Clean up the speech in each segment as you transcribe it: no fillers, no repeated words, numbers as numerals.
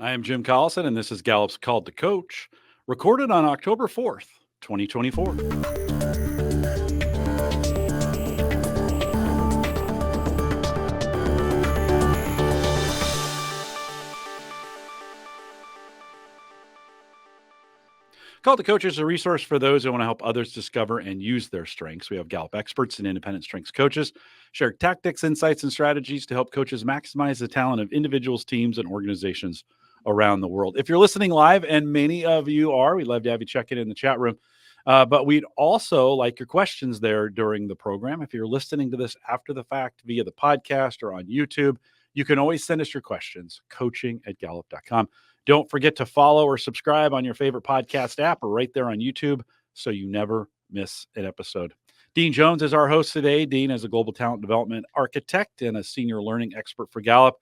I am Jim Collison, and this is Gallup's Called to Coach, recorded on October 4th, 2024. Called to Coach is a resource for those who want to help others discover and use their strengths. We have Gallup experts and independent strengths coaches share tactics, insights, and strategies to help coaches maximize the talent of individuals, teams, and organizations around the world. If you're listening live, and many of you are, we'd love to have you check in the chat room. But we'd also like your questions there during the program. If you're listening to this after the fact via the podcast or on YouTube, you can always send us your questions, coaching@gallup.com. Don't forget to follow or subscribe on your favorite podcast app or right there on YouTube so you never miss an episode. Dean Jones is our host today. Dean is a global talent development architect and a senior learning expert for Gallup.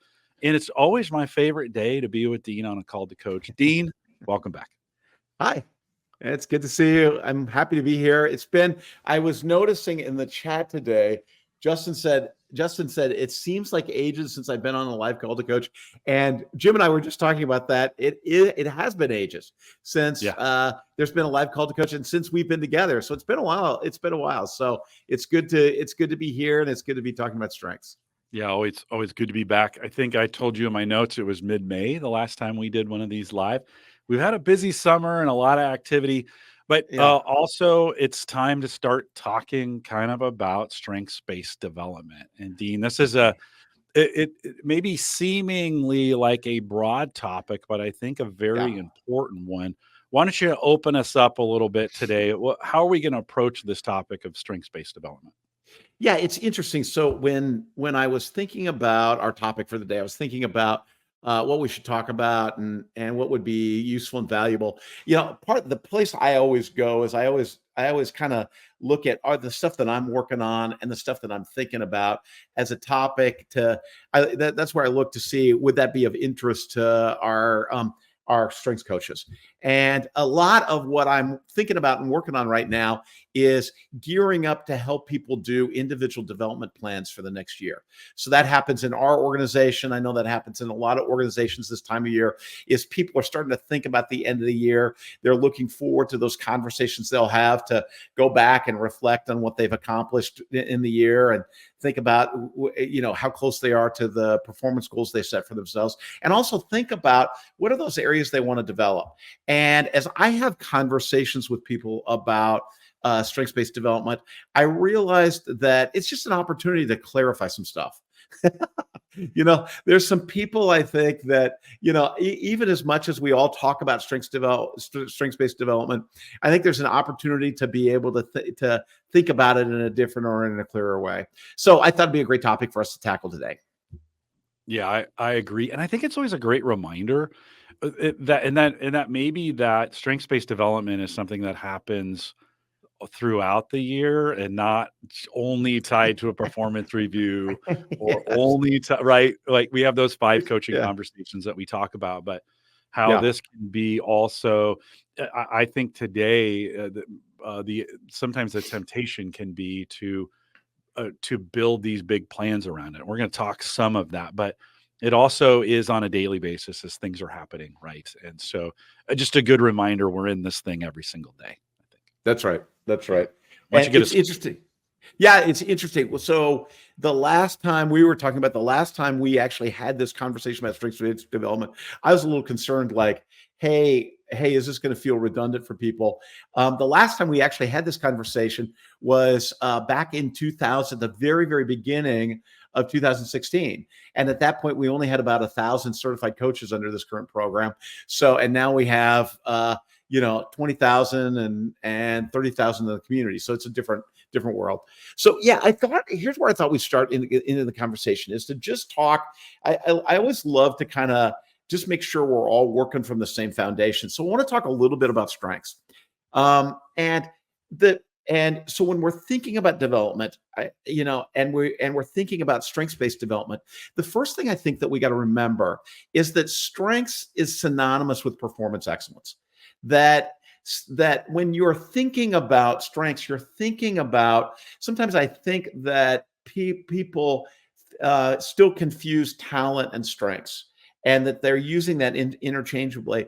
And it's always my favorite day to be with Dean on a Call to Coach. Dean, welcome back. Hi. It's good to see you. I'm happy to be here. I was noticing in the chat today, Justin said, it seems like ages since I've been on a live Call to Coach. And Jim and I were just talking about that. It has been ages since there's been a live Call to Coach and since we've been together. So it's been a while. So it's good to be here, and it's good to be talking about strengths. Yeah, always good to be back. I think I told you in my notes it was mid-May the last time we did one of these live. We've had a busy summer and a lot of activity, but also it's time to start talking kind of about strengths-based development. And Dean, this is it may be seemingly like a broad topic, but I think a very important one. Why don't you open us up a little bit today? How are we going to approach this topic of strengths-based development? Yeah, it's interesting. So when I was thinking about our topic for the day, I was thinking about what we should talk about and what would be useful and valuable. Part of the place I always go is I always kind of look at the stuff that I'm working on and the stuff that I'm thinking about as a topic. That's where I look to see, would that be of interest to our strengths coaches. And a lot of what I'm thinking about and working on right now is gearing up to help people do individual development plans for the next year. So that happens in our organization. I know that happens in a lot of organizations this time of year, is people are starting to think about the end of the year. They're looking forward to those conversations they'll have to go back and reflect on what they've accomplished in the year and think about, how close they are to the performance goals they set for themselves. And also think about what are those areas they want to develop. And as I have conversations with people about strengths-based development, I realized that it's just an opportunity to clarify some stuff. There's some people, I think, that, even as much as we all talk about strengths-based development, I think there's an opportunity to be able to think about it in a different or in a clearer way. So I thought it'd be a great topic for us to tackle today. Yeah, I agree. And I think it's always a great reminder that maybe that strengths-based development is something that happens throughout the year and not only tied to a performance review or only right. Like we have those 5 coaching conversations that we talk about, but how this can be also, I think today, sometimes the temptation can be to build these big plans around it. We're going to talk some of that, but it also is on a daily basis as things are happening, right? And so just a good reminder, we're in this thing every single day, I think. That's right. And it's interesting. Yeah, it's interesting. Well, so the last time we actually had this conversation about strengths-based development, I was a little concerned, like, hey, is this going to feel redundant for people? The last time we actually had this conversation was back in 2000, the very, very beginning of 2016. And at that point, we only had about 1,000 certified coaches under this current program. So, and now we have 20,000 and 30,000 in the community. So it's a different world. So yeah, here's where I thought we'd start into the conversation, is to just talk. I always love to kind of just make sure we're all working from the same foundation. So I want to talk a little bit about strengths. And so when we're thinking about development, and we're thinking about strengths-based development, the first thing I think that we got to remember is that strengths is synonymous with performance excellence. That when you're thinking about strengths, you're thinking about, sometimes I think that people still confuse talent and strengths. and that they're using that interchangeably.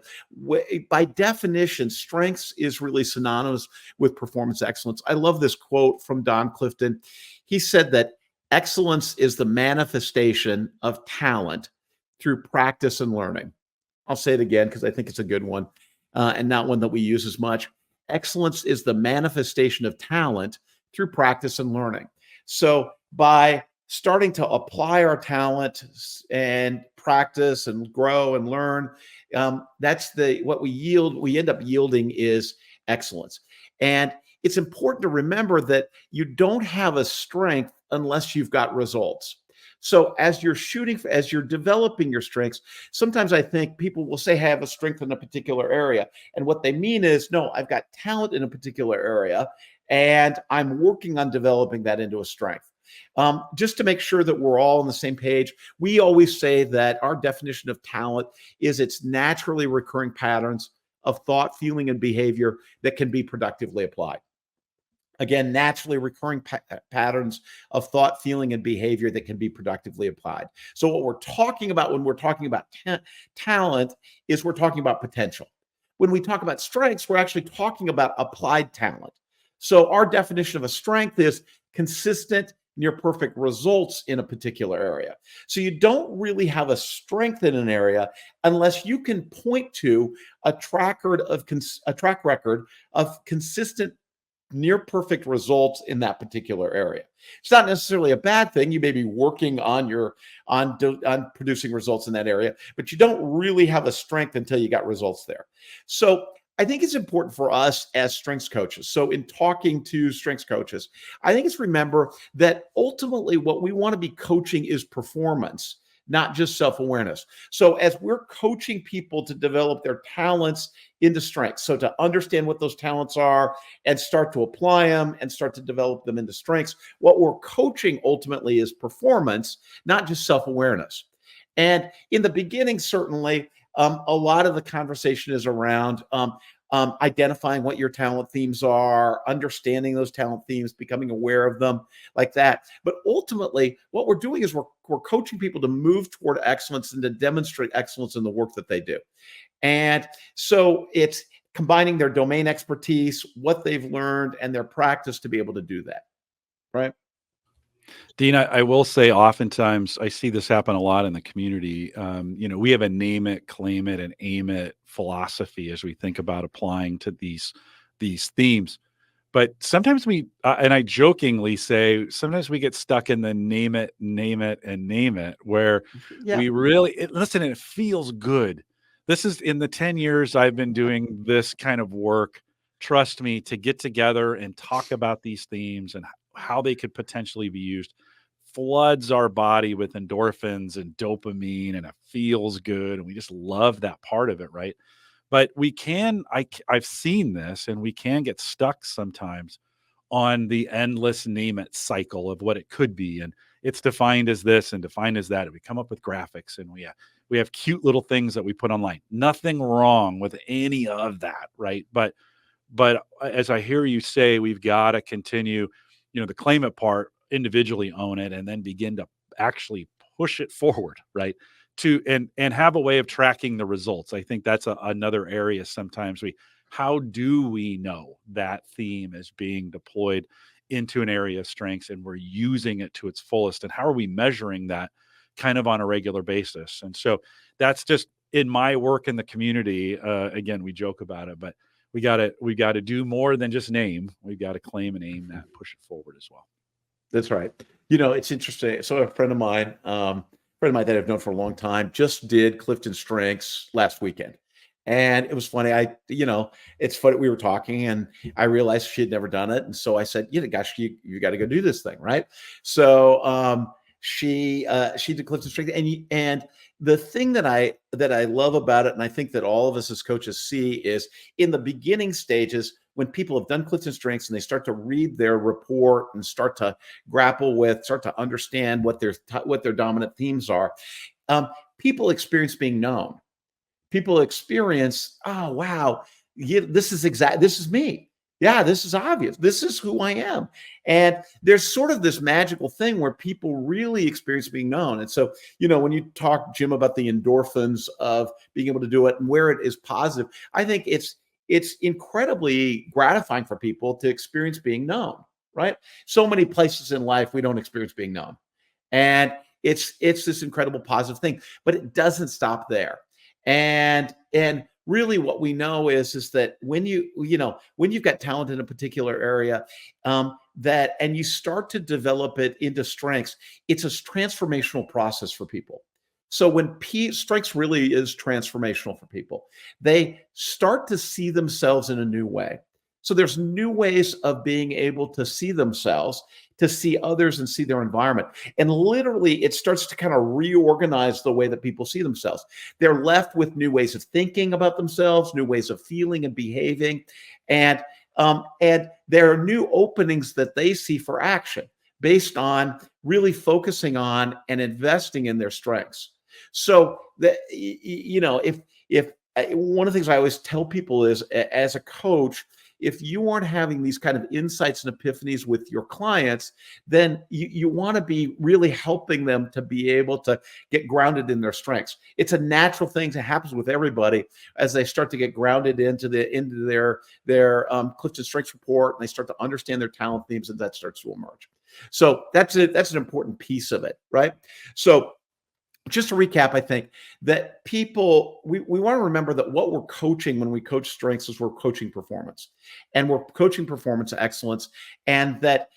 By definition, strengths is really synonymous with performance excellence. I love this quote from Don Clifton. He said that excellence is the manifestation of talent through practice and learning. I'll say it again because I think it's a good one, and not one that we use as much. Excellence is the manifestation of talent through practice and learning. So by starting to apply our talent and practice and grow and learn, that's what we yield. We end up yielding is excellence. And it's important to remember that you don't have a strength unless you've got results. So as you're developing your strengths, sometimes I think people will say, "I have a strength in a particular area." And what they mean is, no, I've got talent in a particular area and I'm working on developing that into a strength. Just to make sure that we're all on the same page, we always say that our definition of talent is its naturally recurring patterns of thought, feeling, and behavior that can be productively applied. Again, naturally recurring patterns of thought, feeling, and behavior that can be productively applied. So what we're talking about when we're talking about talent is we're talking about potential. When we talk about strengths, we're actually talking about applied talent. So our definition of a strength is consistent, near perfect results in a particular area. So you don't really have a strength in an area unless you can point to a track record of consistent, near perfect results in that particular area. It's not necessarily a bad thing. You may be working on producing results in that area, but you don't really have a strength until you got results there. So I think it's important for us as strengths coaches. So in talking to strengths coaches, I think it's remember that ultimately what we want to be coaching is performance, not just self-awareness. So as we're coaching people to develop their talents into strengths, so to understand what those talents are and start to apply them and start to develop them into strengths, what we're coaching ultimately is performance, not just self-awareness. And in the beginning, certainly, a lot of the conversation is around identifying what your talent themes are, understanding those talent themes, becoming aware of them like that. But ultimately, what we're doing is we're coaching people to move toward excellence and to demonstrate excellence in the work that they do. And so it's combining their domain expertise, what they've learned, and their practice to be able to do that. Right? Dean, I will say oftentimes I see this happen a lot in the community. We have a name it, claim it, and aim it philosophy as we think about applying to these themes. But sometimes and I jokingly say, sometimes we get stuck in the name it, and name it, where Yeah. we really listen, and it feels good. This is in the 10 years I've been doing this kind of work. Trust me, to get together and talk about these themes and how they could potentially be used floods our body with endorphins and dopamine, and it feels good. And we just love that part of it, right? But I've seen this, and we can get stuck sometimes on the endless name it cycle of what it could be. And it's defined as this and defined as that. And we come up with graphics, and we have cute little things that we put online. Nothing wrong with any of that, right? But as I hear you say, we've got to continue, the claim it part, individually own it, and then begin to actually push it forward, right? And have a way of tracking the results. I think that's another area. Sometimes how do we know that theme is being deployed into an area of strengths and we're using it to its fullest? And how are we measuring that kind of on a regular basis? And so that's just in my work in the community. Again, we joke about it, but we got to do more than just name. We've got to claim and aim that, push it forward as well. That's right. It's interesting. So a friend of mine that I've known for a long time, just did Clifton Strengths last weekend. And it was funny. It's funny. We were talking and I realized she had never done it. And so I said, gosh, you got to go do this thing. Right. So, she did Clifton Strengths, and the thing that I love about it, and I think that all of us as coaches see, is in the beginning stages when people have done Clifton Strengths and they start to read their report and start to start to understand what their dominant themes are. People experience being known. People experience, oh wow, this is me. Yeah, this is obvious. This is who I am. And there's sort of this magical thing where people really experience being known. And so, when you talk, Jim, about the endorphins of being able to do it and where it is positive, I think it's incredibly gratifying for people to experience being known, right? So many places in life we don't experience being known. And it's this incredible positive thing, but it doesn't stop there. And really what we know is that when when you've got talent in a particular area, that and you start to develop it into strengths, it's a transformational process for people. So when strengths really is transformational for people, they start to see themselves in a new way. So there's new ways of being able to see themselves, to see others, and see their environment. And literally, it starts to kind of reorganize the way that people see themselves. They're left with new ways of thinking about themselves, new ways of feeling and behaving, and there are new openings that they see for action based on really focusing on and investing in their strengths. So that if one of the things I always tell people is, as a coach, if you aren't having these kind of insights and epiphanies with your clients, then you want to be really helping them to be able to get grounded in their strengths. It's a natural thing that happens with everybody as they start to get grounded into their Clifton Strengths Report, and they start to understand their talent themes, and that starts to emerge. So that's an important piece of it, right? So just to recap, I think that we want to remember that what we're coaching when we coach strengths is we're coaching performance, and we're coaching performance excellence, and that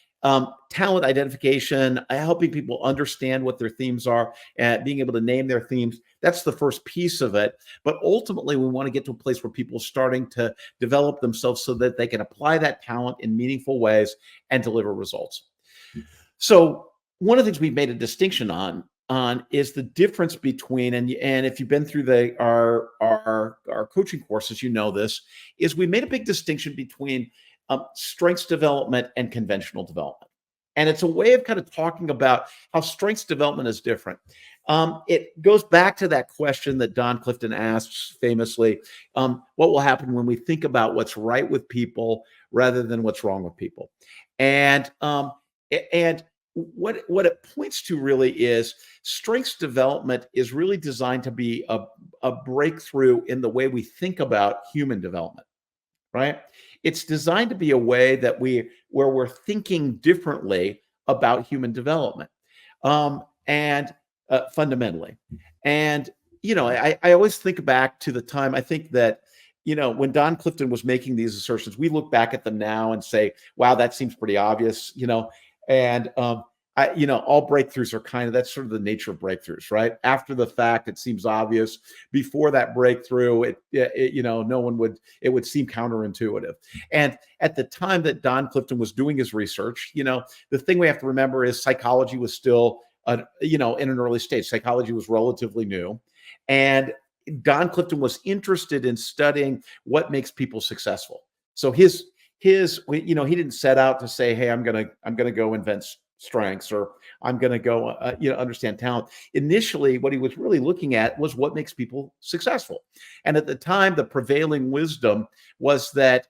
talent identification, helping people understand what their themes are, and being able to name their themes. That's the first piece of it. But ultimately, we want to get to a place where people are starting to develop themselves so that they can apply that talent in meaningful ways and deliver results. So one of the things we've made a distinction on is the difference between, and if you've been through our coaching courses, this, is we made a big distinction between strengths development and conventional development. And it's a way of kind of talking about how strengths development is different. It goes back to that question that Don Clifton asks famously, what will happen when we think about what's right with people rather than what's wrong with people? And what it points to really is strengths development is really designed to be a breakthrough in the way we think about human development, right? It's designed to be a way that where we're thinking differently about human development, and fundamentally. And I always think back to the time. I think that when Don Clifton was making these assertions, we look back at them now and say, "Wow, that seems pretty obvious," And all breakthroughs are that's sort of the nature of breakthroughs, right? After the fact, it seems obvious. Before that breakthrough, it would seem counterintuitive. And at the time that Don Clifton was doing his research, the thing we have to remember is psychology was still, in an early stage. Psychology was relatively new, and Don Clifton was interested in studying what makes people successful. So he didn't set out to say, "Hey, I'm gonna go invent strengths," or "I'm gonna go understand talent." Initially, what he was really looking at was what makes people successful. And at the time, the prevailing wisdom was that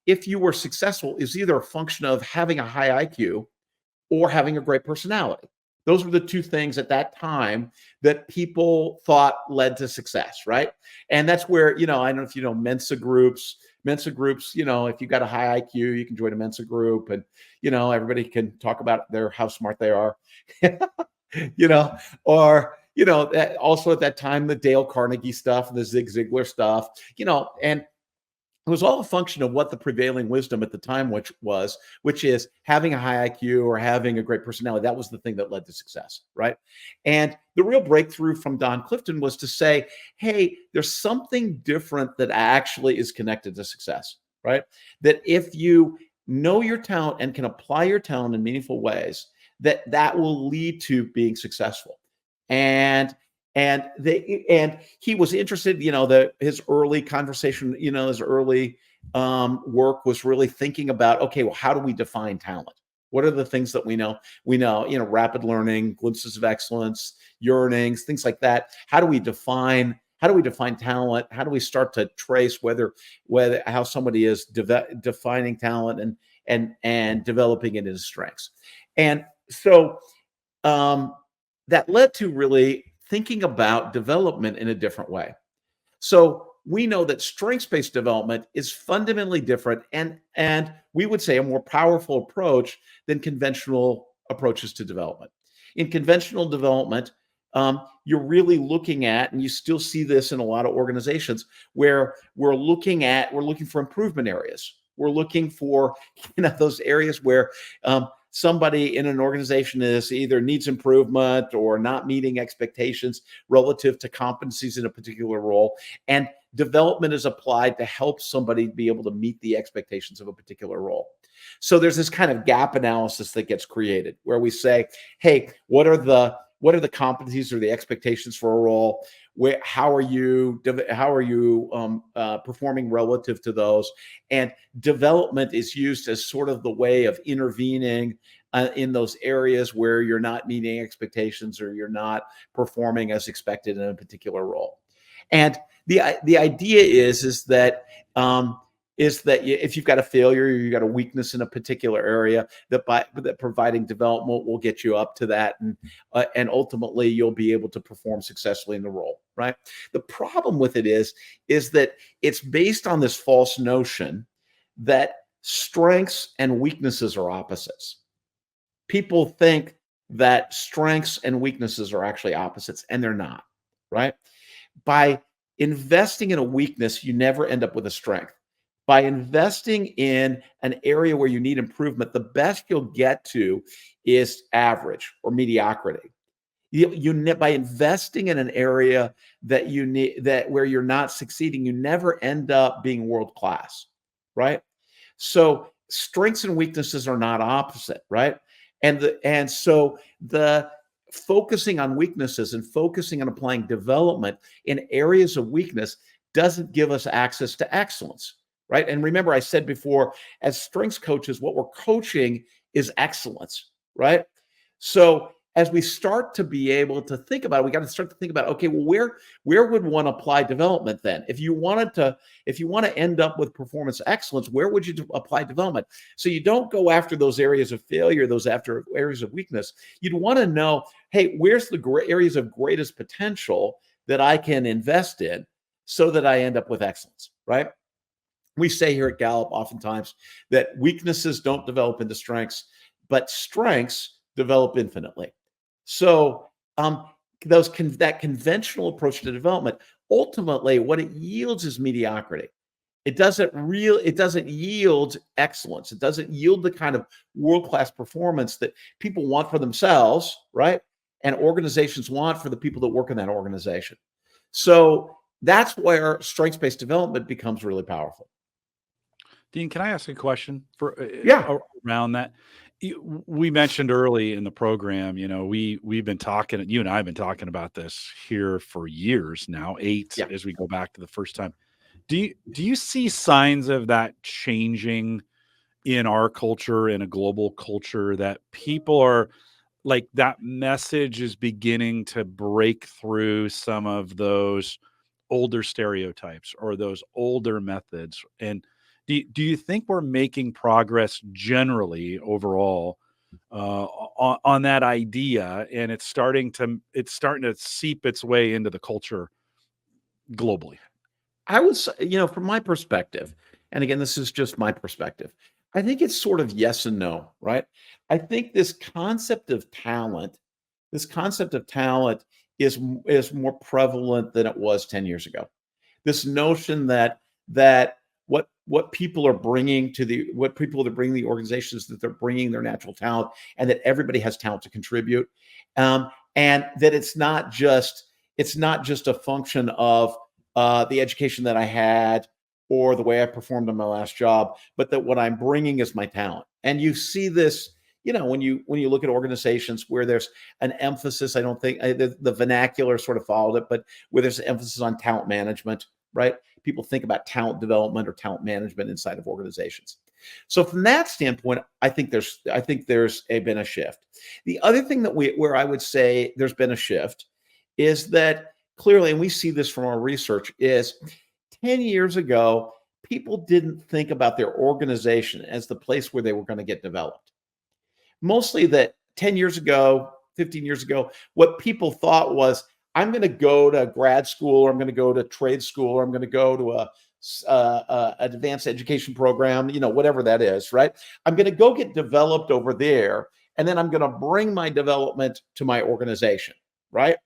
if you were successful, is either a function of having a high IQ or having a great personality. Those were the two things at that time that people thought led to success, right? And that's where, I don't know if Mensa groups. Mensa groups, if you've got a high IQ, you can join a Mensa group, and everybody can talk about how smart they are. Or also at that time, the Dale Carnegie stuff and the Zig Ziglar stuff, and it was all a function of what the prevailing wisdom at the time which is having a high IQ or having a great personality. That was the thing that led to success, right? And the real breakthrough from Don Clifton was to say, hey, there's something different that actually is connected to success, right? That if you know your talent and can apply your talent in meaningful ways, that will lead to being successful. And he was interested, his early conversation, his early work was really thinking about, okay, well, how do we define talent? What are the things that we know, rapid learning, glimpses of excellence, yearnings, things like that. How do we define how do we define talent? How do we start to trace whether how somebody is defining talent and developing it into strengths? And so that led to really thinking about development in a different way. So we know that strengths-based development is fundamentally different and we would say a more powerful approach than conventional approaches to development. In conventional development, you're really looking at, and you still see this in a lot of organizations, where we're looking for improvement areas. We're looking for those areas where somebody in an organization is either needs improvement or not meeting expectations relative to competencies in a particular role, and development is applied to help somebody be able to meet the expectations of a particular role. So there's this kind of gap analysis that gets created where we say, hey, what are the competencies or the expectations for a role? How are you performing relative to those? And development is used as sort of the way of intervening in those areas where you're not meeting expectations or you're not performing as expected in a particular role. And the idea is that if you've got a failure or you've got a weakness in a particular area, that providing development will get you up to that, and ultimately you'll be able to perform successfully in the role, right? The problem with it is that it's based on this false notion that strengths and weaknesses are opposites. People think that strengths and weaknesses are actually opposites, and they're not, right? By investing in a weakness, you never end up with a strength. By investing in an area where you need improvement, the best you'll get to is average or mediocrity. By investing in an area that you need, that where you're not succeeding, you never end up being world class, right? So strengths and weaknesses are not opposite, right? And so the focusing on weaknesses and focusing on applying development in areas of weakness doesn't give us access to excellence, right? And remember, I said before, as strengths coaches, what we're coaching is excellence, right? So as we start to be able to think about it, we got to start to think about, okay, well, where would one apply development then? If you want to end up with performance excellence, where would you apply development? So you don't go after those areas of failure, those after areas of weakness. You'd want to know, hey, where's the areas of greatest potential that I can invest in so that I end up with excellence, right? We say here at Gallup oftentimes that weaknesses don't develop into strengths, but strengths develop infinitely. So that conventional approach to development, ultimately what it yields is mediocrity. It doesn't yield excellence. It doesn't yield the kind of world-class performance that people want for themselves, right? And organizations want for the people that work in that organization. So that's where strengths-based development becomes really powerful. Dean, can I ask a question for Yeah. around that? We mentioned early in the program, we've been talking, you and I have been talking about this here for years now, eight Yeah. as we go back to the first time. Do you see signs of that changing in our culture, in a global culture, that people are like that message is beginning to break through some of those older stereotypes or those older methods? And do you think we're making progress generally overall on that idea, and it's starting to seep its way into the culture globally? I would say, from my perspective, and again, this is just my perspective, I think it's sort of yes and no, right? I think this concept of talent is more prevalent than it was 10 years ago. This notion that what people are bringing the organizations, that they're bringing their natural talent, and that everybody has talent to contribute, and that it's not just a function of the education that I had or the way I performed on my last job, but that what I'm bringing is my talent. And you see this, when you look at organizations where there's an emphasis. I don't think the vernacular sort of followed it, but where there's an emphasis on talent management, right? People think about talent development or talent management inside of organizations. So from that standpoint, I think there's been a shift. The other thing where I would say there's been a shift is that clearly, and we see this from our research, is 10 years ago, people didn't think about their organization as the place where they were going to get developed. Mostly that 10 years ago, 15 years ago, what people thought was, I'm going to go to grad school, or I'm going to go to trade school, or I'm going to go to advanced education program, whatever that is, right? I'm going to go get developed over there, and then I'm going to bring my development to my organization, right?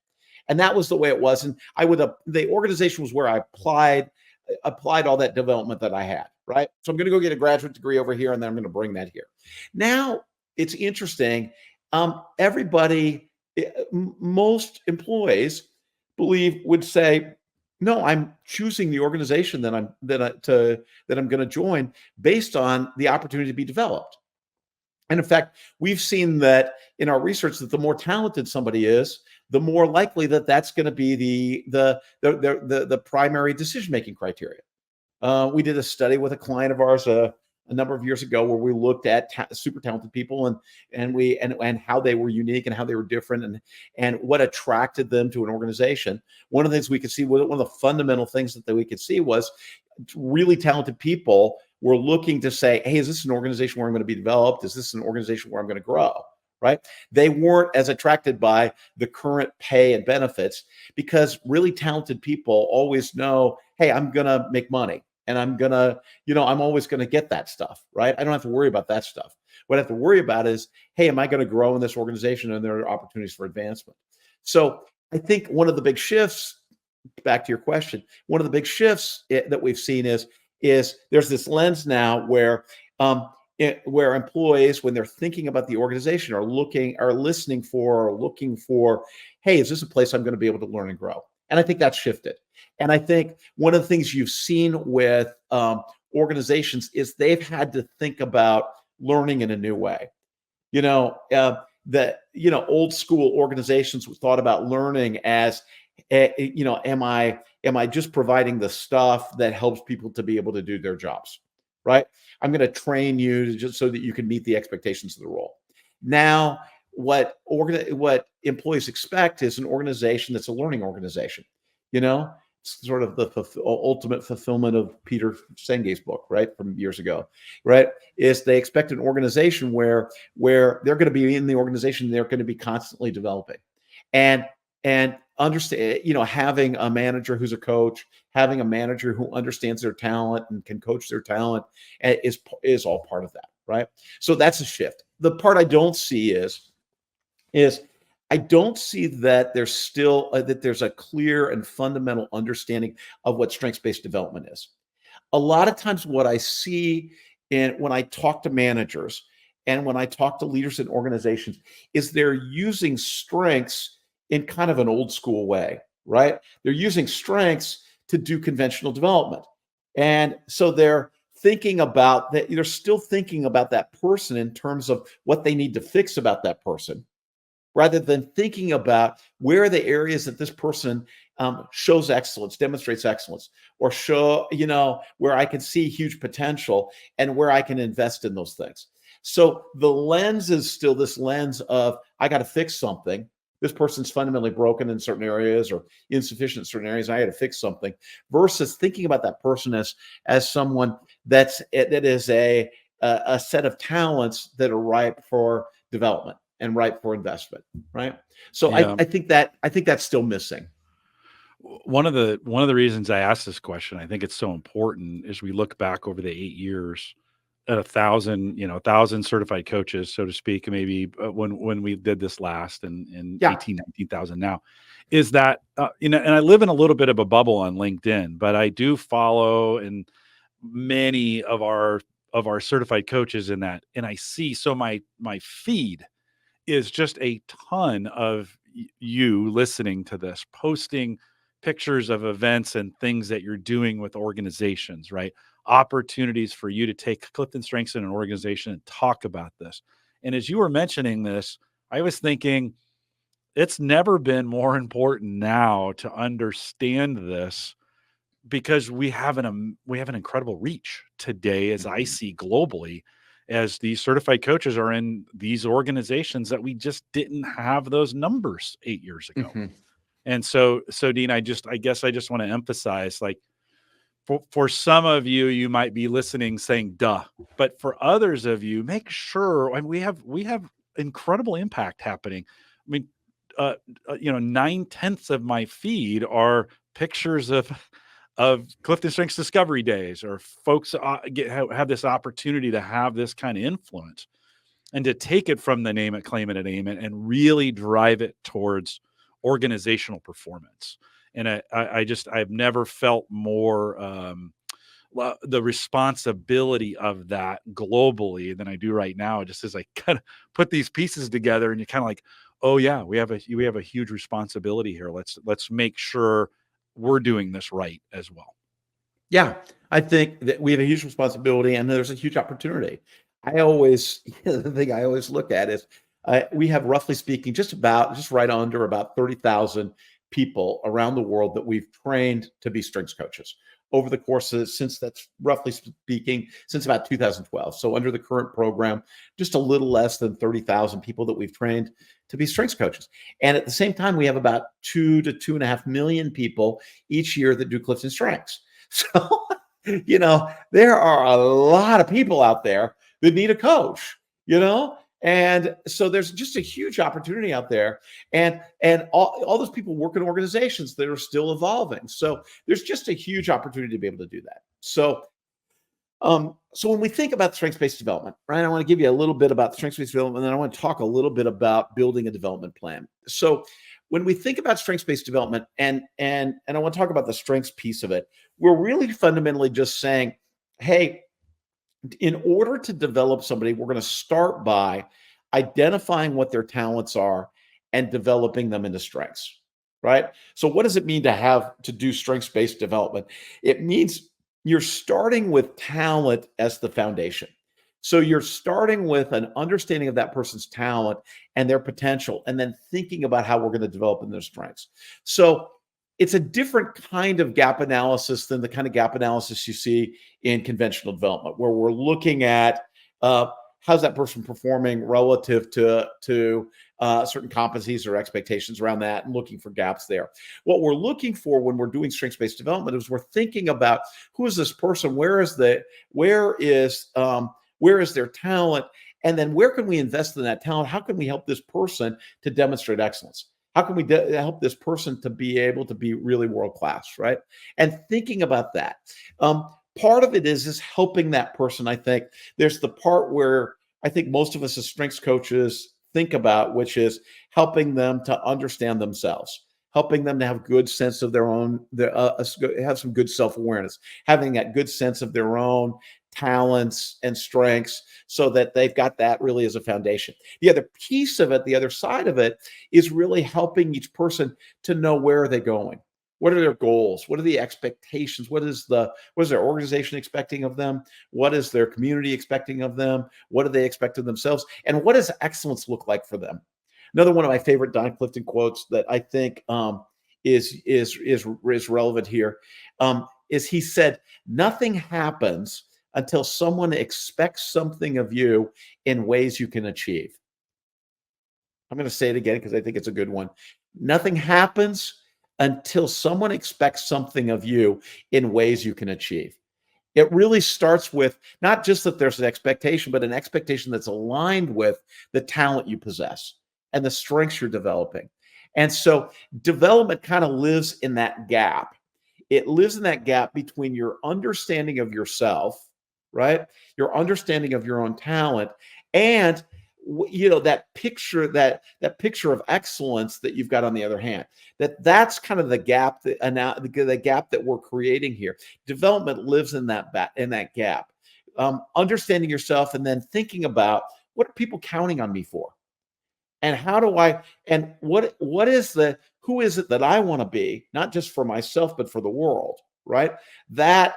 And that was the way it was. And the organization was where I applied all that development that I had, right? So I'm going to go get a graduate degree over here, and then I'm going to bring that here. Now it's interesting. Most employees would say, no, I'm choosing the organization that I'm going to join based on the opportunity to be developed. And in fact, we've seen that in our research that the more talented somebody is, the more likely that that's going to be the primary decision-making criteria. We did a study with a client of ours a number of years ago where we looked at super talented people and how they were unique and how they were different and what attracted them to an organization. One of the things we could see, one of the fundamental things that we could see was really talented people were looking to say, hey, is this an organization where I'm going to be developed? Is this an organization where I'm going to grow? Right? They weren't as attracted by the current pay and benefits, because really talented people always know, hey, I'm going to make money, and I'm always going to get that stuff, right? I don't have to worry about that stuff. What I have to worry about is, hey, am I going to grow in this organization, and there are opportunities for advancement? So I think one of the big shifts, back to your question, one of the big shifts that we've seen is there's this lens now where employees, when they're thinking about the organization, are looking for, hey, is this a place I'm going to be able to learn and grow? And I think that's shifted. And I think one of the things you've seen with organizations is they've had to think about learning in a new way. Old school organizations thought about learning as, am I just providing the stuff that helps people to be able to do their jobs, right? I'm going to train you just so that you can meet the expectations of the role. Now, what employees expect is an organization that's a learning organization. It's sort of the ultimate fulfillment of Peter Senge's book, right, from years ago, right? Is they expect an organization where they're going to be in the organization, they're going to be constantly developing, and understand, having a manager who's a coach, having a manager who understands their talent and can coach their talent is all part of that, right? So that's a shift. The part I don't see is I don't see that there's still that there's a clear and fundamental understanding of what strengths-based development is. A lot of times what I see when I talk to managers and when I talk to leaders in organizations is they're using strengths in kind of an old school way, right? They're using strengths to do conventional development. And so they're thinking about that, they're still thinking about that person in terms of what they need to fix about that person, rather than thinking about where are the areas that this person shows excellence, demonstrates excellence, or where I can see huge potential and where I can invest in those things. So the lens is still this lens of, I got to fix something. This person's fundamentally broken in certain areas or insufficient in certain areas. I had to fix something, versus thinking about that person as someone that is a set of talents that are ripe for development and ripe for investment, right? So Yeah. I think that's still missing. One of the reasons I asked this question, I think it's so important, is we look back over the 8 years at 1,000 certified coaches, so to speak, maybe when we did this last, and Yeah. 19,000 now, is that, and I live in a little bit of a bubble on LinkedIn, but I do follow and many of our certified coaches in that, and I see, so my feed is just a ton of you listening to this, posting pictures of events and things that you're doing with organizations, right? Opportunities for you to take Clifton strengths in an organization and talk about this. And as you were mentioning this, I was thinking it's never been more important now to understand this, because we have an incredible reach today, as I see globally, as these certified coaches are in these organizations that we just didn't have those numbers 8 years ago. And so Dean, I guess I just want to emphasize, like, for some of you, you might be listening saying, duh. But for others of you, make sure, and we have incredible impact happening. I mean, 9/10 of my feed are pictures of Clifton Strengths Discovery Days, or folks have this opportunity to have this kind of influence and to take it from the name it, claim it, and aim it, and really drive it towards organizational performance. And I've never felt more the responsibility of that globally than I do right now. Just as I kind of put these pieces together, and you're kind of like, oh yeah, we have a huge responsibility here. Let's make sure we're doing this right as well. Yeah, I think that we have a huge responsibility and there's a huge opportunity. The thing I always look at is we have, roughly speaking, just right under about 30,000 people around the world that we've trained to be strengths coaches over the course of, since that's roughly speaking, since about 2012. So under the current program, just a little less than 30,000 people that we've trained to be strengths coaches. And at the same time, we have about 2 to 2.5 million people each year that do Clifton Strengths. So, there are a lot of people out there that need a coach, and so there's just a huge opportunity out there, and all those people work in organizations that are still evolving. So there's just a huge opportunity to be able to do that. So when we think about strengths-based development, right, I want to give you a little bit about strengths-based development, and then I want to talk a little bit about building a development plan. So when we think about strengths-based development, and I want to talk about the strengths piece of it, we're really fundamentally just saying, hey, in order to develop somebody, we're going to start by identifying what their talents are and developing them into strengths, right? So what does it mean to do strengths-based development? It means you're starting with talent as the foundation. So you're starting with an understanding of that person's talent and their potential, and then thinking about how we're going to develop in their strengths. So it's a different kind of gap analysis than the kind of gap analysis you see in conventional development, where we're looking at how's that person performing relative to certain competencies or expectations around that, and looking for gaps there. What we're looking for when we're doing strengths-based development is we're thinking about, who is this person, where is their talent, and then where can we invest in that talent? How can we help this person to demonstrate excellence? How can we help this person to be able to be really world-class, right? And thinking about that. Part of it is helping that person. I think there's the part where I think most of us as strengths coaches think about, which is helping them to understand themselves, helping them to have good sense of their own, have some good self-awareness, having that good sense of their own talents and strengths, so that they've got that really as a foundation. The other piece of it, the other side of it, is really helping each person to know, where are they going? What are their goals? What are the expectations? What is their organization expecting of them? What is their community expecting of them? What do they expect of themselves? And what does excellence look like for them? Another one of my favorite Don Clifton quotes that I think is relevant here is, he said, "Nothing happens until someone expects something of you in ways you can achieve." I'm going to say it again because I think it's a good one. Nothing happens until someone expects something of you in ways you can achieve. It really starts with not just that there's an expectation, but an expectation that's aligned with the talent you possess and the strengths you're developing. And so development kind of lives in that gap. It lives in that gap between your understanding of yourself, right? Your understanding of your own talent, and that picture of excellence that you've got on the other hand. That's kind of the gap the gap that we're creating here. Development lives in that gap. Understanding yourself, and then thinking about, what are people counting on me for? And who is it that I want to be, not just for myself, but for the world, right? That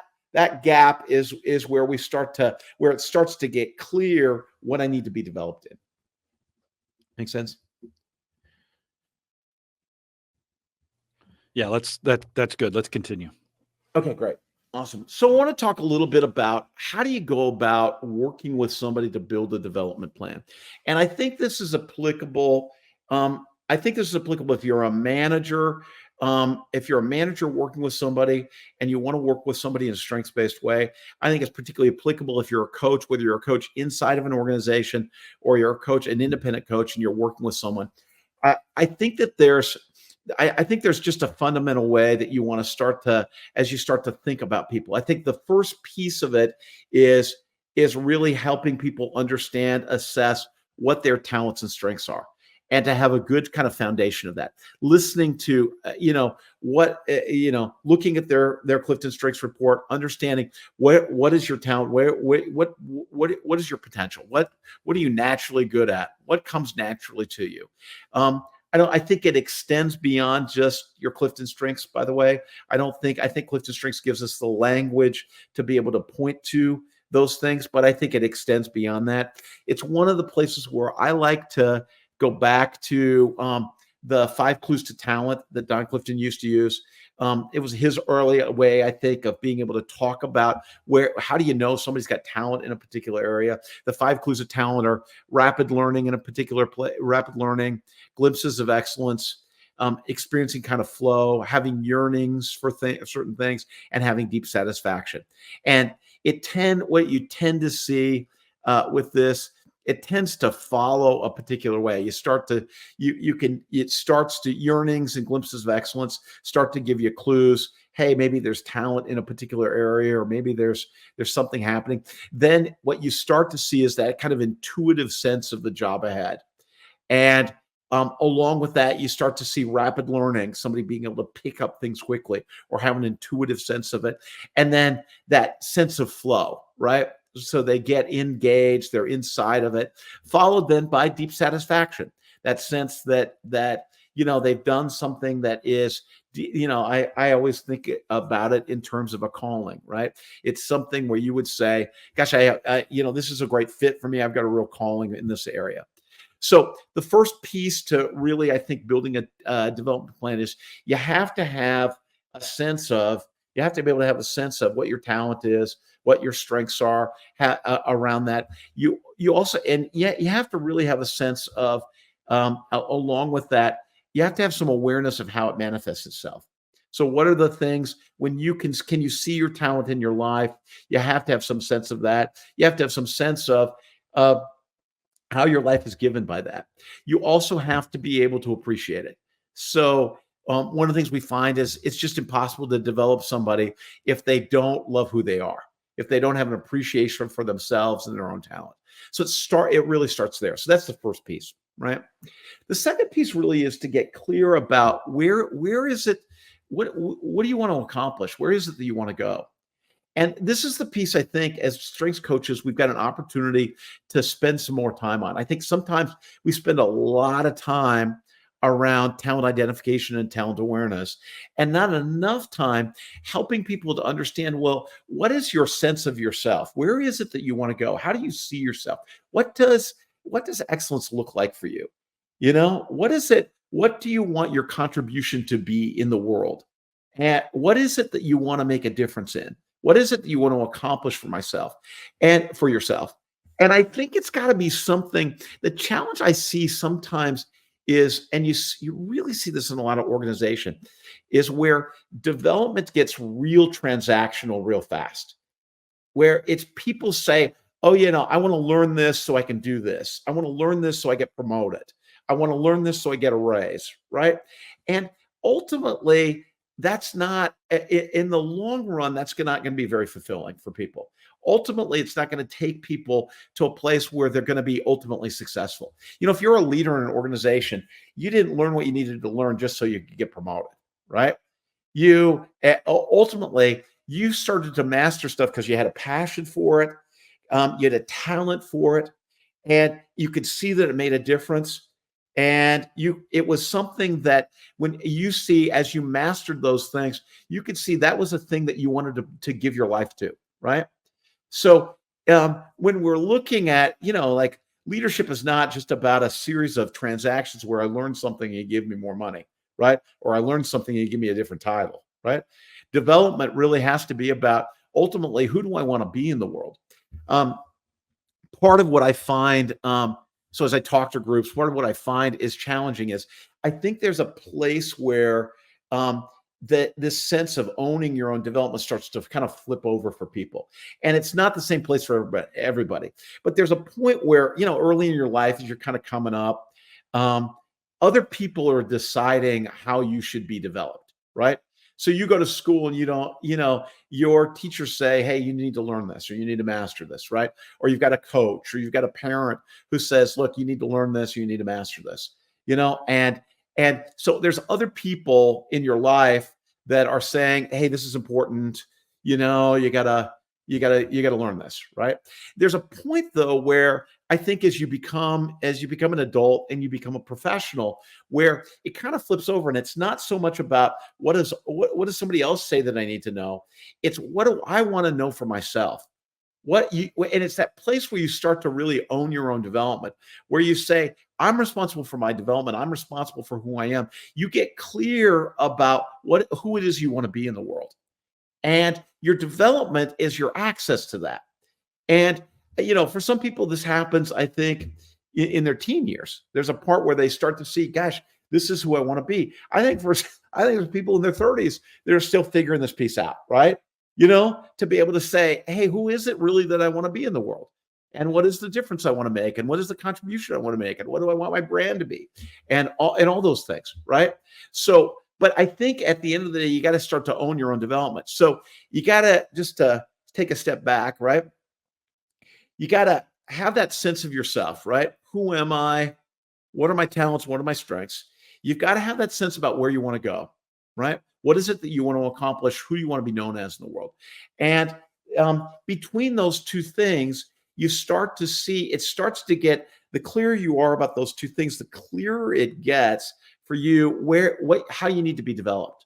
gap is where it starts to get clear what I need to be developed in. Make sense? Yeah, that's good. Let's continue. Okay, great. Awesome. So I want to talk a little bit about, how do you go about working with somebody to build a development plan? And I think this is applicable I think this is applicable if you're a manager. If you're a manager working with somebody and you want to work with somebody in a strengths-based way, I think it's particularly applicable if you're a coach, whether you're a coach inside of an organization or you're a coach, an independent coach, and you're working with someone. I think that I think there's just a fundamental way that you want to start to, as you start to think about people. I think the first piece of it is really helping people understand, assess what their talents and strengths are, and to have a good kind of foundation of that. Listening to, looking at their Clifton Strengths report, understanding what is your talent, what is your potential, what are you naturally good at, what comes naturally to you. I think it extends beyond just your Clifton Strengths, by the way. I think Clifton Strengths gives us the language to be able to point to those things, but I think it extends beyond that. It's one of the places where I like to go back to the 5 clues to talent that Don Clifton used to use. It was his early way, I think, of being able to talk about how do you know somebody's got talent in a particular area. The 5 clues of talent are rapid learning in a particular rapid learning, glimpses of excellence, experiencing kind of flow, having yearnings for certain things, and having deep satisfaction. And what you tend to see with this, it tends to follow a particular way. It starts to yearnings and glimpses of excellence start to give you clues. Hey, maybe there's talent in a particular area, or maybe there's something happening. Then what you start to see is that kind of intuitive sense of the job ahead. And along with that, you start to see rapid learning, somebody being able to pick up things quickly or have an intuitive sense of it. And then that sense of flow, right? So they get engaged, they're inside of it, followed then by deep satisfaction. That sense that they've done something that is, I always think about it in terms of a calling, right? It's something where you would say, gosh, this is a great fit for me. I've got a real calling in this area. So the first piece to really, I think, building a development plan is you have to have a sense of, you have to be able to have a sense of what your talent is, what your strengths are around that. You also, and yet you have to really have a sense of, along with that, you have to have some awareness of how it manifests itself. So what are the things when can you see your talent in your life? You have to have some sense of that. You have to have some sense of how your life is given by that. You also have to be able to appreciate it. So one of the things we find is it's just impossible to develop somebody if they don't love who they are, if they don't have an appreciation for themselves and their own talent. So it really starts there. So that's the first piece, right? The second piece really is to get clear about where is it, what do you want to accomplish? Where is it that you want to go? And this is the piece I think as strengths coaches, we've got an opportunity to spend some more time on. I think sometimes we spend a lot of time around talent identification and talent awareness, and not enough time helping people to understand, well, what is your sense of yourself? Where is it that you want to go? How do you see yourself? What does excellence look like for you? What is it? What do you want your contribution to be in the world? And what is it that you want to make a difference in? What is it that you want to accomplish for myself and for yourself? And I think it's got to be something. The challenge I see sometimes is, and you really see this in a lot of organization, is where development gets real transactional real fast, where it's people say, oh, I want to learn this so I can do this. I want to learn this so I get promoted. I want to learn this so I get a raise, right? And ultimately, that's not, in the long run, that's not going to be very fulfilling for people. Ultimately, it's not going to take people to a place where they're going to be ultimately successful. If you're a leader in an organization, you didn't learn what you needed to learn just so you could get promoted, right? You ultimately, you started to master stuff because you had a passion for it, you had a talent for it, and you could see that it made a difference. And it was something that when you see, as you mastered those things, you could see that was a thing that you wanted to give your life to, right? So when we're looking at, like leadership is not just about a series of transactions where I learned something and you give me more money, right? Or I learned something and you give me a different title, right? Development really has to be about ultimately, who do I want to be in the world? Part of what I find, so as I talk to groups, part of what I find is challenging is I think there's a place where that this sense of owning your own development starts to kind of flip over for people. And it's not the same place for everybody. But there's a point where, early in your life, as you're kind of coming up, um, other people are deciding how you should be developed, right? So you go to school and you don't, your teachers say, hey, you need to learn this or you need to master this, right? Or you've got a coach or you've got a parent who says, look, you need to learn this, or you need to master this, and so there's other people in your life that are saying, hey, this is important, you gotta learn this, right? There's a point though where I think as you become an adult and you become a professional, where it kind of flips over and it's not so much about what does somebody else say that I need to know. It's what do I want to know for myself? And it's that place where you start to really own your own development, where you say, I'm responsible for my development. I'm responsible for who I am. You get clear about who it is you want to be in the world. And your development is your access to that. And, for some people, this happens, I think, in their teen years. There's a part where they start to see, gosh, this is who I want to be. I think there's people in their 30s that are still figuring this piece out, right? To be able to say, hey, who is it really that I want to be in the world? And what is the difference I want to make? And what is the contribution I want to make? And what do I want my brand to be? And all those things, right? So, but I think at the end of the day, you got to start to own your own development. So you got to just take a step back, right? You got to have that sense of yourself, right? Who am I? What are my talents? What are my strengths? You've got to have that sense about where you want to go, right? What is it that you want to accomplish? Who do you want to be known as in the world? And between those two things, you start to see it starts to get the clearer you are about those two things, the clearer it gets for you how you need to be developed.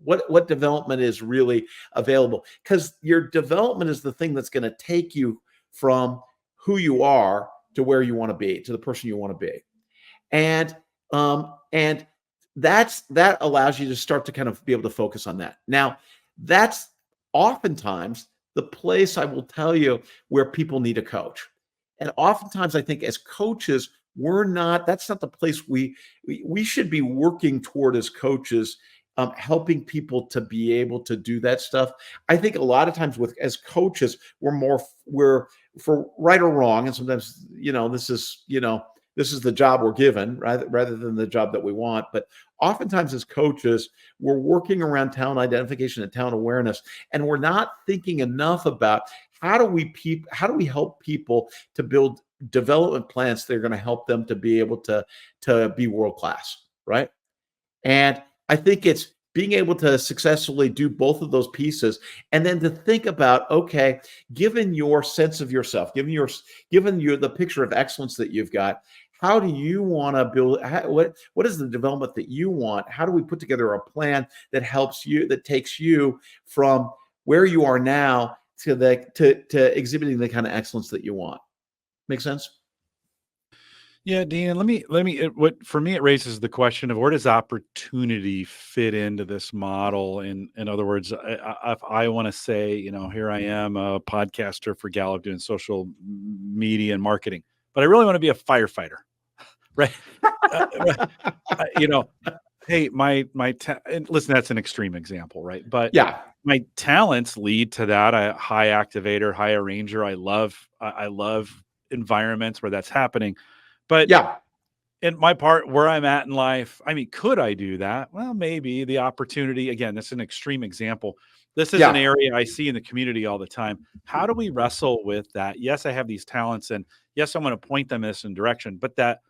What development is really available, because your development is the thing that's going to take you from who you are to where you want to be, to the person you want to be. And that allows you to start to kind of be able to focus on that. Now, that's oftentimes the place, I will tell you, where people need a coach. And oftentimes I think as coaches, that's not the place we should be working toward as coaches, helping people to be able to do that stuff. I think a lot of times as coaches, we're for right or wrong, and sometimes this is the job we're given rather than the job that we want. But oftentimes as coaches, we're working around talent identification and talent awareness, and we're not thinking enough about how do we help people to build development plans that are going to help them to be able to be world class, right? And I think it's being able to successfully do both of those pieces, and then to think about, okay, given your sense of yourself, given you the picture of excellence that you've got, how do you want to build? What is the development that you want? How do we put together a plan that helps you, that takes you from where you are now to exhibiting the kind of excellence that you want? Make sense? Yeah, Dean, what for me, it raises the question of where does opportunity fit into this model? In other words, if I want to say, here I am, a podcaster for Gallup doing social media and marketing, but I really want to be a firefighter, right? Right. You know, hey, and listen, that's an extreme example, right? But Yeah, my talents lead to that. I high activator, high arranger. I love environments where that's happening. But yeah, in my part where I'm at in life, I mean, could I do that? Well, maybe the opportunity, again, that's an extreme example. This is an yeah, area I see in the community all the time. How do we wrestle with that? Yes, I have these talents, and yes, I'm going to point them in this direction, but that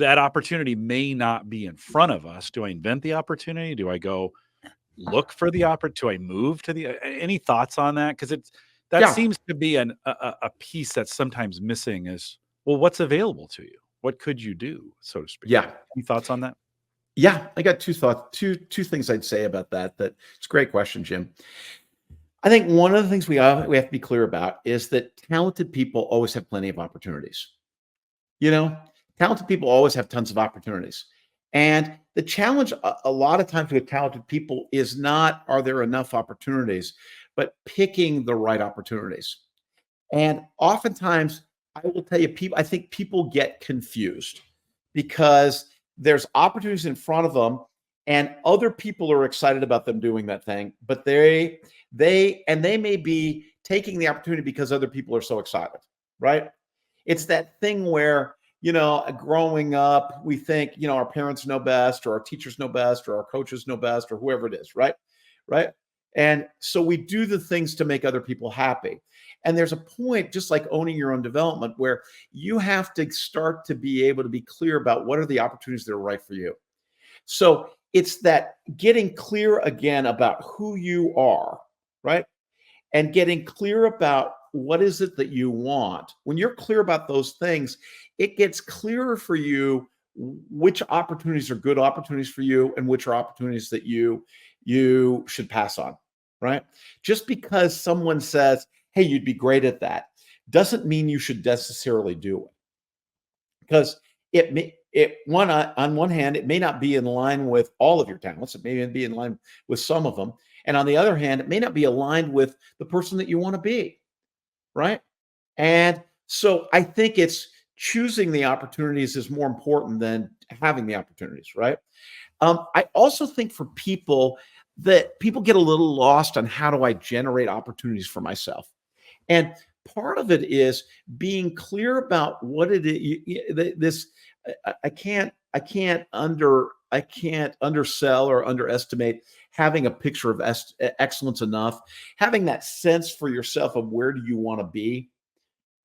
opportunity may not be in front of us. Do I invent the opportunity? Do I go look for the opportunity? Do I move to any thoughts on that? Because that yeah, seems to be a piece that's sometimes missing is, well, what's available to you? What could you do, so to speak? yeah. Any thoughts on that? Yeah, I got two things I'd say about that. It's a great question, Jim. I think one of the things we have to be clear about is that talented people always have plenty of opportunities. You know, talented people always have tons of opportunities. And the challenge a lot of times with talented people is not, are there enough opportunities, but picking the right opportunities. And oftentimes, I will tell you, I think people get confused because there's opportunities in front of them, and other people are excited about them doing that thing, but they may be taking the opportunity because other people are so excited, right? It's that thing where, growing up, we think, our parents know best, or our teachers know best, or our coaches know best, or whoever it is, right? Right. And so we do the things to make other people happy. And there's a point, just like owning your own development, where you have to start to be able to be clear about what are the opportunities that are right for you. So it's that getting clear again about who you are, right? And getting clear about what is it that you want. When you're clear about those things, it gets clearer for you which opportunities are good opportunities for you and which are opportunities that you should pass on, right? Just because someone says, "Hey, you'd be great at that," doesn't mean you should necessarily do it, because on one hand, it may not be in line with all of your talents. It may be in line with some of them. And on the other hand, it may not be aligned with the person that you want to be, right? And so I think it's choosing the opportunities is more important than having the opportunities, right? I also think for people, that people get a little lost on, how do I generate opportunities for myself? And part of it is being clear about what it is. This I can't undersell or underestimate having a picture of excellence enough, having that sense for yourself of where do you want to be,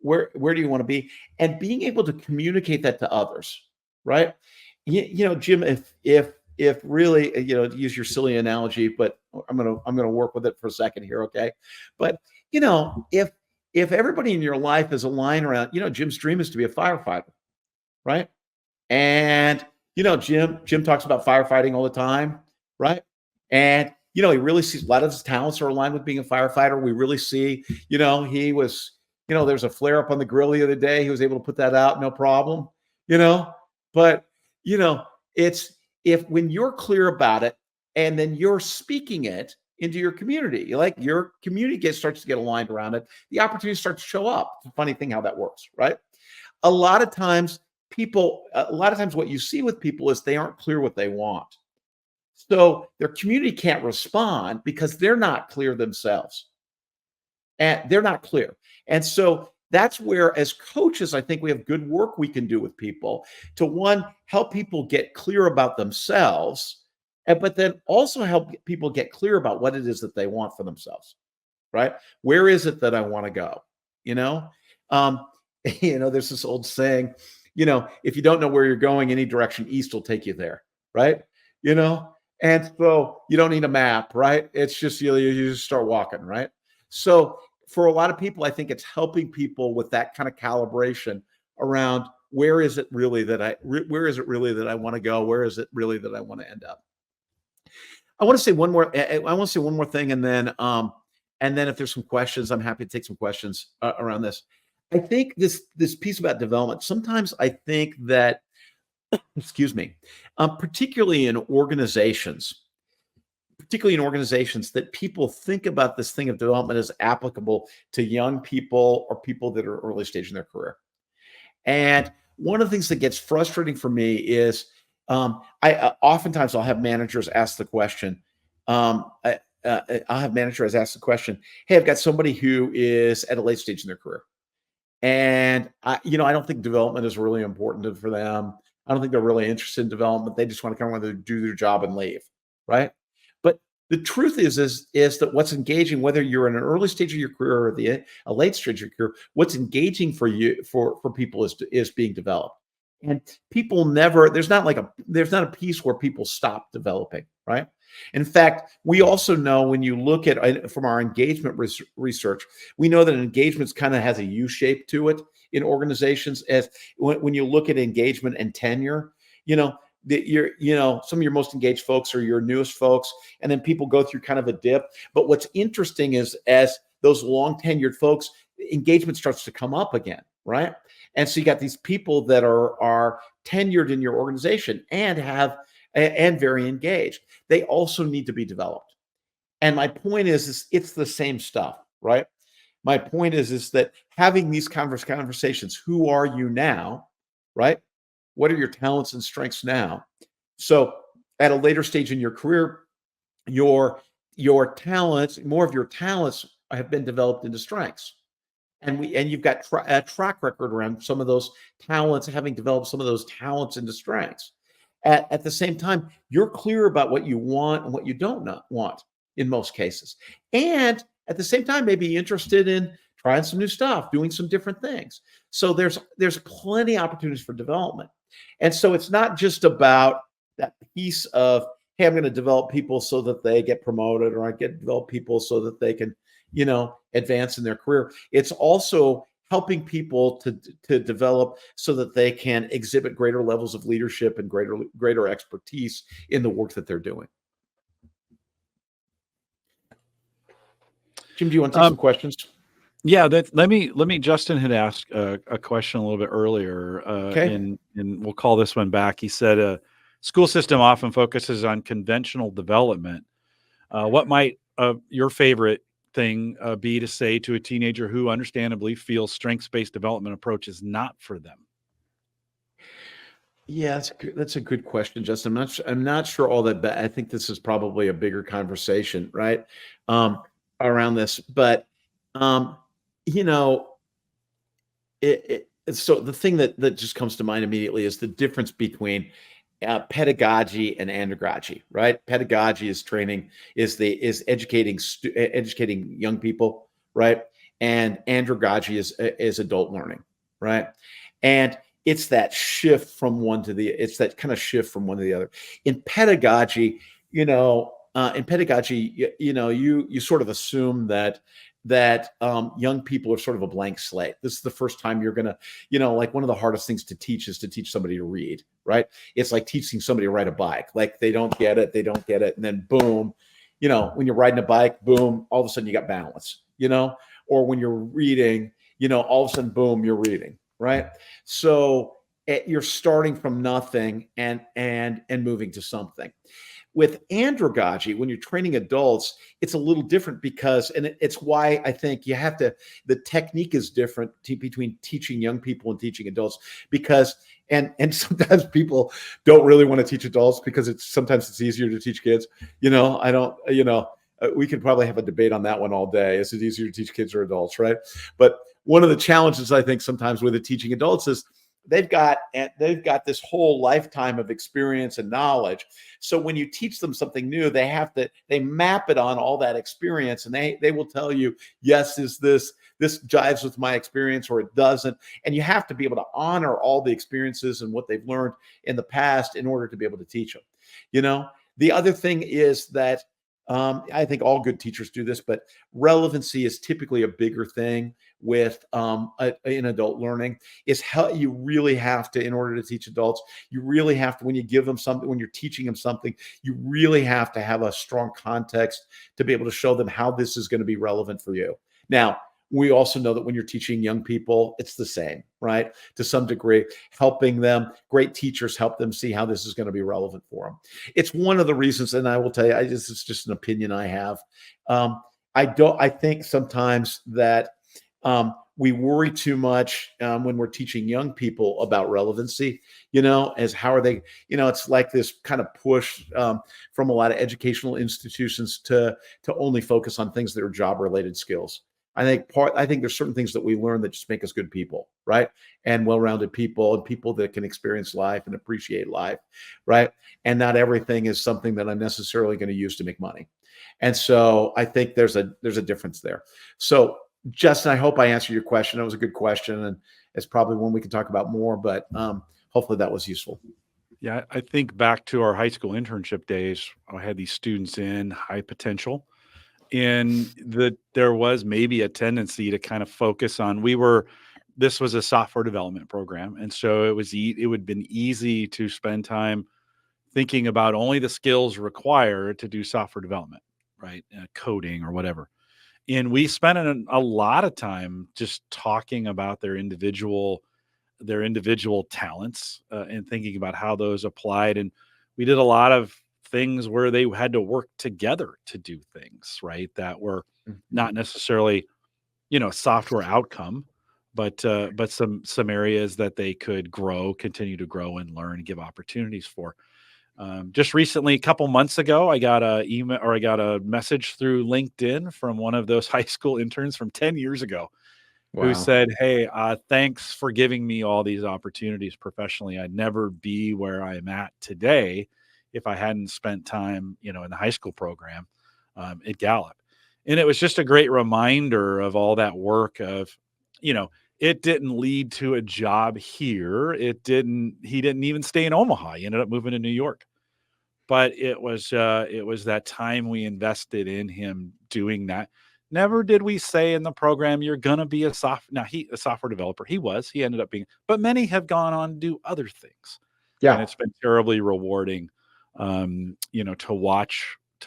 where do you want to be, and being able to communicate that to others, right? Jim, if really, to use your silly analogy, but I'm gonna work with it for a second here, okay? But if everybody in your life is aligned around, Jim's dream is to be a firefighter, right? And Jim talks about firefighting all the time, right? And he really sees a lot of his talents are aligned with being a firefighter. We really see, he was, there's a flare up on the grill the other day. He was able to put that out, no problem, you know. But it's if when you're clear about it and then you're speaking it into your community, like your community starts to get aligned around it, the opportunities start to show up. It's a funny thing how that works, right? A lot of times what you see with people is they aren't clear what they want. So their community can't respond because they're not clear themselves. And they're not clear. And so that's where, as coaches, I think we have good work we can do with people to, one, help people get clear about themselves, but then also help people get clear about what it is that they want for themselves, right? Where is it that I want to go? You know, um, there's this old saying, if you don't know where you're going, any direction east will take you there, right? And so you don't need a map, right? It's just you just start walking, right? So for a lot of people, I think it's helping people with that kind of calibration around where is it really that I want to go? Where is it really that I want to end up? I want to say one more. I want to say one more thing, and then if there's some questions, I'm happy to take some questions around this. I think this piece about development. Sometimes I think that, excuse me, particularly in organizations, that people think about this thing of development as applicable to young people or people that are early stage in their career. And one of the things that gets frustrating for me is, I oftentimes I'll have managers ask the question. I'll have managers ask the question, "Hey, I've got somebody who is at a late stage in their career, and I don't think development is really important for them. I don't think they're really interested in development. They just want to come want to do their job and leave, right?" But the truth is that what's engaging, whether you're in an early stage of your career or a late stage of your career, what's engaging for you for people is being developed. And people never there's not a piece where people stop developing, right? In fact, we also know, when you look at from our engagement research, we know that engagement kind of has a U shape to it in organizations. As when you look at engagement and tenure, some of your most engaged folks are your newest folks, and then people go through kind of a dip. But what's interesting is, as those long tenured folks, engagement starts to come up again, right? And so you got these people that are tenured in your organization and very engaged. They also need to be developed. And my point is it's the same stuff, right? My point is that having these conversations, who are you now, right? What are your talents and strengths now? So at a later stage in your career, your talents, more of your talents have been developed into strengths. And you've got a track record around some of those talents, having developed some of those talents into strengths. At the same time, you're clear about what you want and what you don't not want in most cases. And at the same time, maybe interested in trying some new stuff, doing some different things. So there's plenty of opportunities for development. And so it's not just about that piece of, hey, I'm going to develop people so that they get promoted, or I get develop people so that they can, advance in their career. It's also helping people to develop so that they can exhibit greater levels of leadership and greater expertise in the work that they're doing. Jim, do you want to take some questions? Yeah, let me. Justin had asked a question a little bit earlier, Okay. and we'll call this one back. He said, "School system often focuses on conventional development. What might your favorite thing be to say to a teenager who, understandably, feels strengths-based development approach is not for them?" Yeah, that's a good question, Justin. I'm not sure all that. I think this is probably a bigger conversation, right, around this. But um, you know, so the thing that just comes to mind immediately is the difference between pedagogy and andragogy, right? Pedagogy is training, is educating young people, right? And andragogy is adult learning, right? And it's that shift from one to the, it's that kind of shift from one to the other. In pedagogy, you sort of assume that young people are sort of a blank slate. This is the first time you're gonna, like one of the hardest things to teach is to teach somebody to read, right? It's like teaching somebody to ride a bike. Like they don't get it, and then boom, when you're riding a bike, boom, all of a sudden you got balance, or when you're reading, all of a sudden, boom, you're reading, right? So you're starting from nothing and moving to something. With andragogy, when you're training adults, it's a little different because, and it's why I think you have to, the technique is different between teaching young people and teaching adults, because, and sometimes people don't really want to teach adults because sometimes it's easier to teach kids. I don't, we could probably have a debate on that one all day. Is it easier to teach kids or adults, right? But one of the challenges I think sometimes with the teaching adults is they've got this whole lifetime of experience and knowledge. So when you teach them something new, they map it on all that experience, and they will tell you, yes, is this jives with my experience, or it doesn't. And you have to be able to honor all the experiences and what they've learned in the past in order to be able to teach them. The other thing is that I think all good teachers do this, but relevancy is typically a bigger thing with in adult learning. Is how you really have to, in order to teach adults, you really have to, when you give them something, when you're teaching them something, you really have to have a strong context to be able to show them how this is going to be relevant for you. Now, we also know that when you're teaching young people, it's the same, right? To some degree, helping them, great teachers help them see how this is going to be relevant for them. It's one of the reasons, and I will tell you, it's just an opinion I have. I think sometimes that we worry too much when we're teaching young people about relevancy, as how are they, it's like this kind of push from a lot of educational institutions to only focus on things that are job related skills. I think there's certain things that we learn that just make us good people, right? And well-rounded people, and people that can experience life and appreciate life, right? And not everything is something that I'm necessarily going to use to make money. And so I think there's a difference there. So Justin, I hope I answered your question. It was a good question, and it's probably one we can talk about more, but hopefully that was useful. Yeah, I think back to our high school internship days. I had these students in high potential, and there was maybe a tendency to kind of focus on, this was a software development program, and so it would have been easy to spend time thinking about only the skills required to do software development, right? Coding or whatever. And we spent a lot of time just talking about their individual talents, and thinking about how those applied. And we did a lot of things where they had to work together to do things, right, that were not necessarily, software outcome, but some areas that they could continue to grow and learn and give opportunities for. Just recently, a couple months ago, I got a message through LinkedIn from one of those high school interns from 10 years ago who Wow. said, "Hey, thanks for giving me all these opportunities professionally. I'd never be where I'm at today if I hadn't spent time, in the high school program at Gallup." And it was just a great reminder of all that work of, you know, it didn't lead to a job here. He didn't even stay in Omaha. He ended up moving to New York. But it was that time we invested in him doing that. Never did we say in the program, "You're gonna be a software developer." He ended up being, but many have gone on to do other things, and Yeah. it's been terribly rewarding, to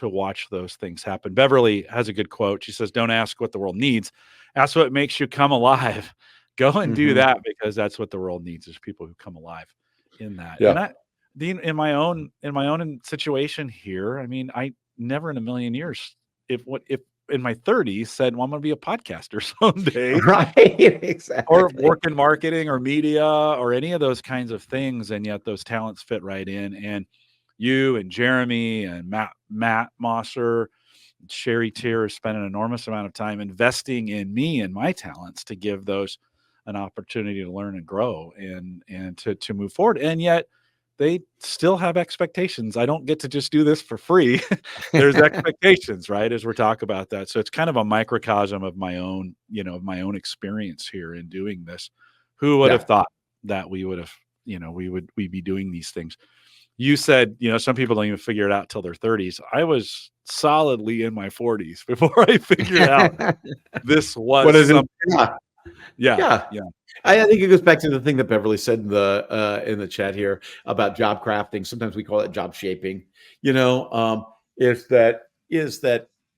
watch those things happen. Beverly has a good quote. She says, "Don't ask what the world needs, ask what makes you come alive." Go and do Hmm. that, because that's what the world needs, is people who come alive in that. Yeah. And Dean, in my own situation here, I mean, I never in a million years, if in my 30s said, "Well, I'm gonna be a podcaster someday," Right. or Exactly. work in marketing or media or any of those kinds of things, and yet those talents fit right in. And you and Jeremy and Matt Mosser, Sherry Tier spent an enormous amount of time investing in me and my talents to give those an opportunity to learn and grow and to move forward. And yet they still have expectations. I don't get to just do this for free. There's expectations, right? As we're talking about that. So it's kind of a microcosm of my own experience here in doing this. Who would have Yeah. thought that we'd be doing these things? You said, some people don't even figure it out till their 30s. I was solidly in my 40s before I figured out this What was is it? some. Yeah. Yeah, Yeah. yeah, I think it goes back to the thing that Beverly said in the chat here about job crafting. Sometimes we call it job shaping. You know, is that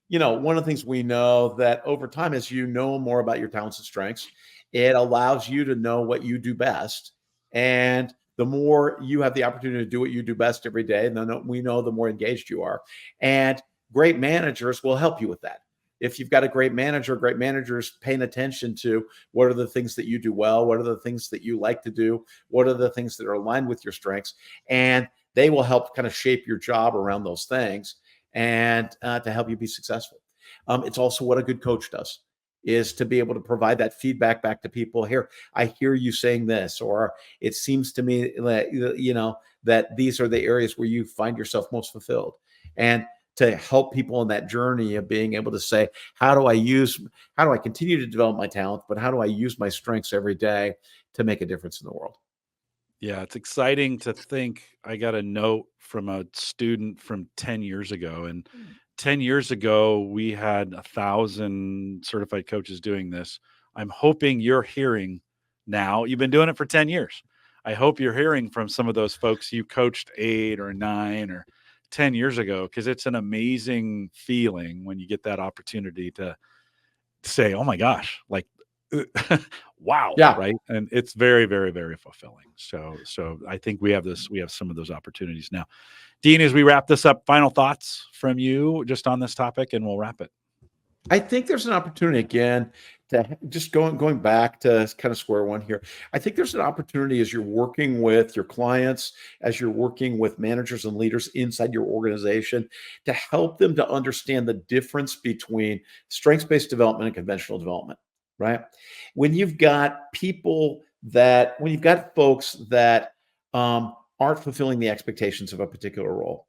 one of the things we know that over time, as you know more about your talents and strengths, it allows you to know what you do best, and the more you have the opportunity to do what you do best every day, then we know the more engaged you are, and great managers will help you with that. If you've got a great manager, great managers paying attention to what are the things that you do well? What are the things that you like to do? What are the things that are aligned with your strengths? And they will help kind of shape your job around those things and to help you be successful. It's also what a good coach does, is to be able to provide that feedback back to people. Here, I hear you saying this, or it seems to me that that these are the areas where you find yourself most fulfilled, and to help people in that journey of being able to say, how do I continue to develop my talent, but how do I use my strengths every day to make a difference in the world? yeah. It's exciting to think. I got a note from a student from 10 years ago, and 10 years ago we had 1,000 certified coaches doing this. I'm hoping you're hearing now. You've been doing it for 10 years. I hope you're hearing from some of those folks you coached 8 or 9 or 10 years ago, because it's an amazing feeling when you get that opportunity to say, "Oh my gosh," like, wow, Yeah. right? And it's very, very, very fulfilling. So I think we have some of those opportunities now. Dean, as we wrap this up, final thoughts from you just on this topic, and we'll wrap it. I think there's an opportunity again to just going back to kind of square one here. I think there's an opportunity as you're working with your clients, as you're working with managers and leaders inside your organization, to help them to understand the difference between strengths-based development and conventional development, right? When you've got folks that aren't fulfilling the expectations of a particular role,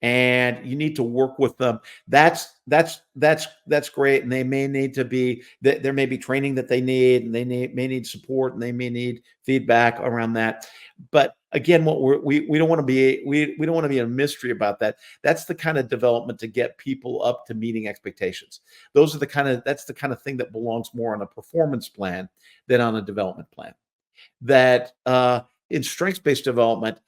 and you need to work with them, that's great, and they may need to be there may be training that they need, and may need support, and they may need feedback around that. But again, we don't want to be we don't want to be a mystery about that. That's the kind of development to get people up to meeting expectations. That's the kind of thing that belongs more on a performance plan than on a development plan. That in strengths-based development,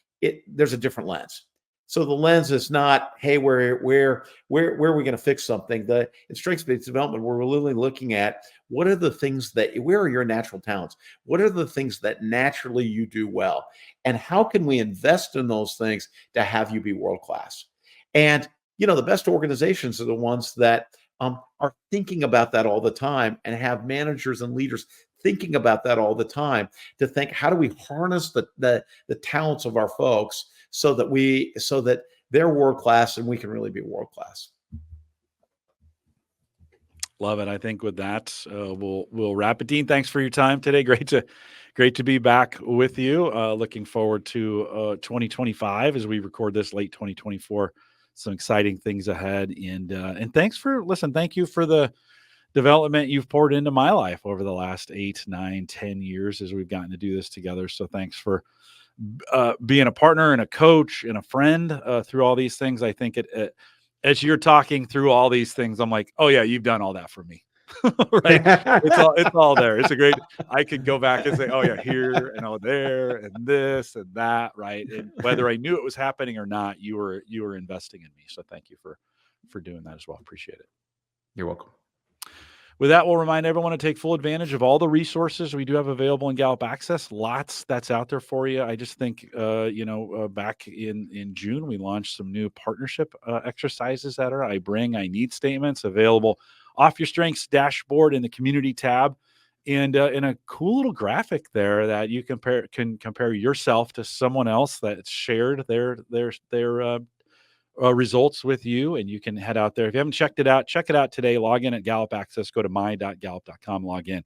there's a different lens. So the lens is not, hey, where are we going to fix something? In strengths-based development, we're really looking at where are your natural talents? What are the things that naturally you do well? And how can we invest in those things to have you be world class? And the best organizations are the ones that are thinking about that all the time and have managers and leaders thinking about that all the time, to think, how do we harness the talents of our folks so that they're world class and we can really be world class. Love it. I think with that, we'll wrap it. Dean, thanks for your time today. Great to be back with you. Looking forward to 2025 as we record this late 2024. Some exciting things ahead, and thanks for listen. Thank you for the development you've poured into my life over the last 8, 9, 10 years as we've gotten to do this together. So thanks for being a partner and a coach and a friend through all these things. I think as you're talking through all these things, I'm like, oh yeah, you've done all that for me. Right? It's all there. It's a great, I could go back and say, oh yeah, here and oh there and this and that, right? And whether I knew it was happening or not, you were investing in me. So thank you for doing that as well. Appreciate it. You're welcome. With that, we'll remind everyone to take full advantage of all the resources we do have available in Gallup Access. Lots that's out there for you. I just think, back in June, we launched some new partnership exercises that are I need statements available off your strengths dashboard in the community tab. And in a cool little graphic there that you can compare yourself to someone else that's shared their results with you, and you can head out there. If you haven't checked it out, check it out today. Log in at Gallup Access. Go to my.gallup.com. Log in.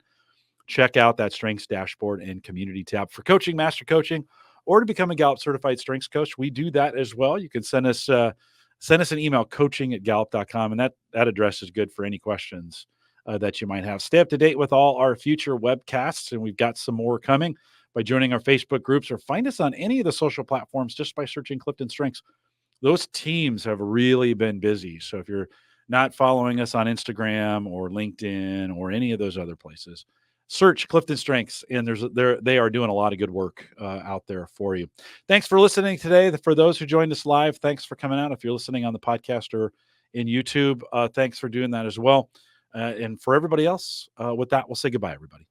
Check out that strengths dashboard and community tab for coaching, master coaching, or to become a Gallup certified strengths coach. We do that as well. You can send us an email, coaching@gallup.com, and that address is good for any questions that you might have. Stay up to date with all our future webcasts, and we've got some more coming by joining our Facebook groups, or find us on any of the social platforms just by searching Clifton Strengths. Those teams have really been busy. So if you're not following us on Instagram or LinkedIn or any of those other places, search Clifton Strengths, and they are doing a lot of good work out there for you. Thanks for listening today. For those who joined us live, thanks for coming out. If you're listening on the podcast or in YouTube, thanks for doing that as well. And for everybody else, with that, we'll say goodbye, everybody.